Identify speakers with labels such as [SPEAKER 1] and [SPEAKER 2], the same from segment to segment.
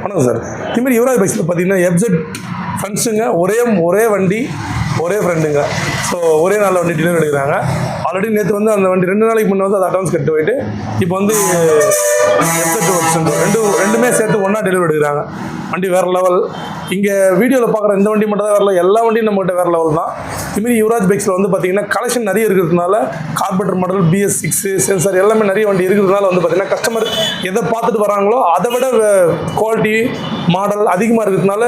[SPEAKER 1] வணக்கம் சார். இதுமாதிரி யுவராஜ் பைக்ஸில் பார்த்தீங்கன்னா எஃப்ஜெட் ஃப்ரெண்ட்ஸுங்க ஒரே வண்டி ஒரே ஃப்ரெண்டுங்க. ஸோ ஒரே நாளில் வண்டி டெலிவரி எடுக்கிறாங்க. ஆல்ரெடி நேற்று வந்து அந்த வண்டி 2 நாளைக்கு முன்னே வந்து அதை அட்வான்ஸ் கட்டு போயிட்டு இப்போ வந்து எஃப்ஜெட் ஒர்க்ஸ் ரெண்டுமே சேர்த்து ஒன்றா டெலிவரி எடுக்கிறாங்க. வண்டி வேறு லெவல். இங்கே வீடியோவில் பார்க்குற இந்த வண்டி மட்டும் தான் வரல, எல்லா வண்டியும் நம்மகிட்ட வேறு லெவல் தான். இதுமாரி யுவராஜ் பைக்ஸில் வந்து பார்த்தீங்கன்னா கலெக்ஷன் நிறைய இருக்கிறதுனால கார்பரேட்டர் மாடல் BS6 சென்சார் எல்லாமே நிறைய வண்டி இருக்கிறதுனால வந்து பார்த்தீங்கன்னா கஸ்டமர் எதை பார்த்துட்டு வராங்களோ அதை விட குவாலிட்டி மாடல் அதிகமாக இருக்கிறதுனால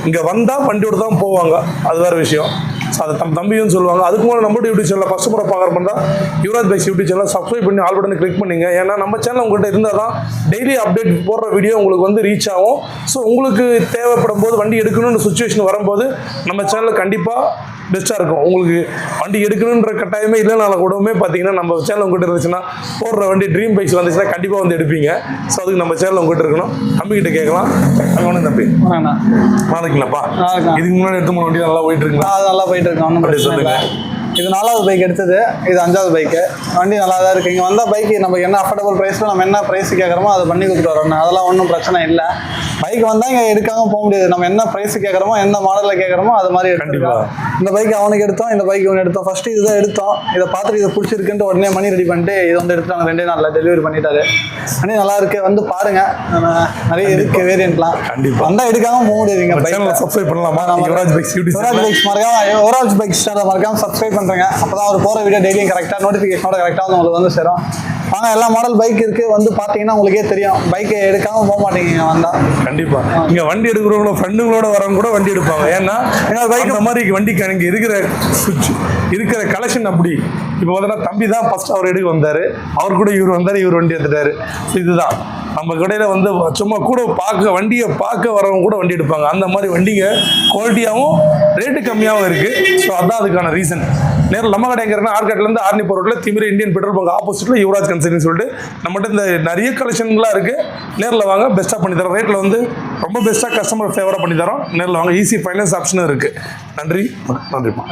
[SPEAKER 1] இங்கே வந்தால் வண்டியோடு தான் போவாங்க. அது வேறு விஷயம். ஸோ அதை தம்பியும் சொல்லுவாங்க. அதுக்கு மேலே நம்மளோட யூடியூப் சேனலில் ஃபஸ்ட்டு முறை பார்க்குற தான் Yuvraj bikes YouTube channel subscribe பண்ணி ஆல் பட்டனை கிளிக் பண்ணிங்க. ஏன்னா நம்ம சேனல் உங்கள்கிட்ட இருந்தால் தான் டெய்லி அப்டேட் போடுற வீடியோ உங்களுக்கு வந்து ரீச் ஆகும். ஸோ உங்களுக்கு தேவைப்படும் போது வண்டி எடுக்கணுன்ற சுச்சுவேஷன் வரும்போது நம்ம சேனலில் கண்டிப்பாக பெஸ்ட்டாக இருக்கும். உங்களுக்கு வண்டி எடுக்கணுன்ற கட்டாயமே இல்லைனால கூடவுமே பார்த்தீங்கன்னா நம்ம சேனல் உங்கள்கிட்ட இருந்துச்சுன்னா போடுற வண்டி ட்ரீம் பைக்ஸ் வந்துச்சுன்னா கண்டிப்பாக வந்து எடுப்பீங்க. ஸோ அதுக்கு நம்ம சேனல் உங்கள்கிட்ட இருக்கணும். தம்பிக்கிட்ட கேட்கலாம். அங்கே ஒன்று தம்பி நாளைக்குங்களாப்பா இதுக்கு முன்னாடி எடுத்து 3 வண்டி நல்லா போயிட்டு இருக்குங்களா?
[SPEAKER 2] நல்லா போயிட்டு இருக்கோம். ஒன்றும் பிரச்சனை இல்லை. இது 4வது பைக் எடுத்தது, இது 5வது பைக்கு. வண்டி நல்லா தான் இருக்குது. இங்கே வந்தால் பைக்கு நமக்கு என்ன அஃபோர்டபுள் ப்ரைஸில் நம்ம என்ன ப்ரைஸ் கேட்குறோமோ அதை பண்ணி கொடுத்துட்டு வரோம். அதெல்லாம் ஒன்றும் பிரச்சனை இல்லை. பைக் வந்தால் இங்கே எடுக்காமல் போக முடியாது. நம்ம என்ன ப்ரைஸ் கேட்குறோமோ என்ன மாடலில் கேட்குறோமோ அது மாதிரி எடுத்துக்கலாம். இந்த பைக் அவனுக்கு எடுத்தோம், இந்த பைக் ஒன்று எடுத்தோம். ஃபஸ்ட்டு இதுதான் எடுத்தோம். இதை பார்த்துட்டு இதை பிடிச்சிருக்குன்ட்டு உடனே மணி ரெடி பண்ணிட்டு இது வந்து எடுத்துட்டாங்க. 2 நாளில் டெலிவரி பண்ணிட்டாரு. வண்டி நல்லா இருக்குது. வந்து பாருங்கள், நிறைய இருக்குது வேரியன்ட்லாம். கண்டிப்பாக வந்தால் எடுக்காமல் போக முடியாதுங்க. பைக் சப்ஸ்கிரைப் பண்ணலாமா? யுவராஜ் பைக்ஸ் யுவராஜ் பைக்ஸ் சேனலை மறக்காமல் சப்ஸ்கிரைப் பண்ணுறேங்க. அப்போ தான் அவர் போகிற வீடியோ டெய்லியும் கரெக்டாக நோட்டிஃபிகேஷனோட கரெக்டாக வந்து உங்களுக்கு வந்து சேரும். ஆனால் எல்லா மாடல் பைக் இருக்குது. வந்து பார்த்தீங்கன்னா உங்களுக்கே தெரியும். பைக்கை எடுக்காமல் போக மாட்டேங்க வந்தால். கண்டிப்பாக
[SPEAKER 1] இங்கே வண்டி எடுக்கிறவங்களோ ஃப்ரெண்டுங்களோட வரவங்க கூட வண்டி எடுப்பாங்க. ஏன்னா பைக் அந்த மாதிரி வண்டிக்கு இங்கே இருக்கிற கலெக்ஷன் அப்படி. இப்போ பார்த்தீங்கன்னா தம்பி தான் ஃபர்ஸ்ட் அவர் எடுக்க வந்தார். அவர் கூட இவர் வந்தார், இவர் வண்டி எடுத்துட்டாரு. ஸோ இதுதான் நம்ம கடையில் வந்து சும்மா கூட வண்டியை பார்க்க வரவங்க கூட வண்டி எடுப்பாங்க. அந்த மாதிரி வண்டிங்க குவாலிட்டியாகவும் ரேட்டு கம்மியாகவும் இருக்குது. ஸோ அதுதான் அதுக்கான ரீசன். நேரில் நம்ம கடை எங்கிறனா ஆர்காட்லேருந்து ஆர்னிபுரம் ரோட்டில் திமிரி இந்தியன் பெட்ரோல் பங்க் ஆப்போசிட்டில் யுவராஜ் கன்சல்டிங் சொல்லிட்டு நம்மகிட்ட இந்த நிறைய கலெக்ஷன்லாம் இருக்குது. நேரில் வாங்க, பெஸ்ட்டாக பண்ணித்தரோம். ரேட்டில் வந்து ரொம்ப பெஸ்ட்டாக கஸ்டமர் ஃபேவராக பண்ணித்தரோம். நேரில் வாங்க. ஈஸி ஃபைனான்ஸ் ஆப்ஷனும் இருக்குது. நன்றிப்பா.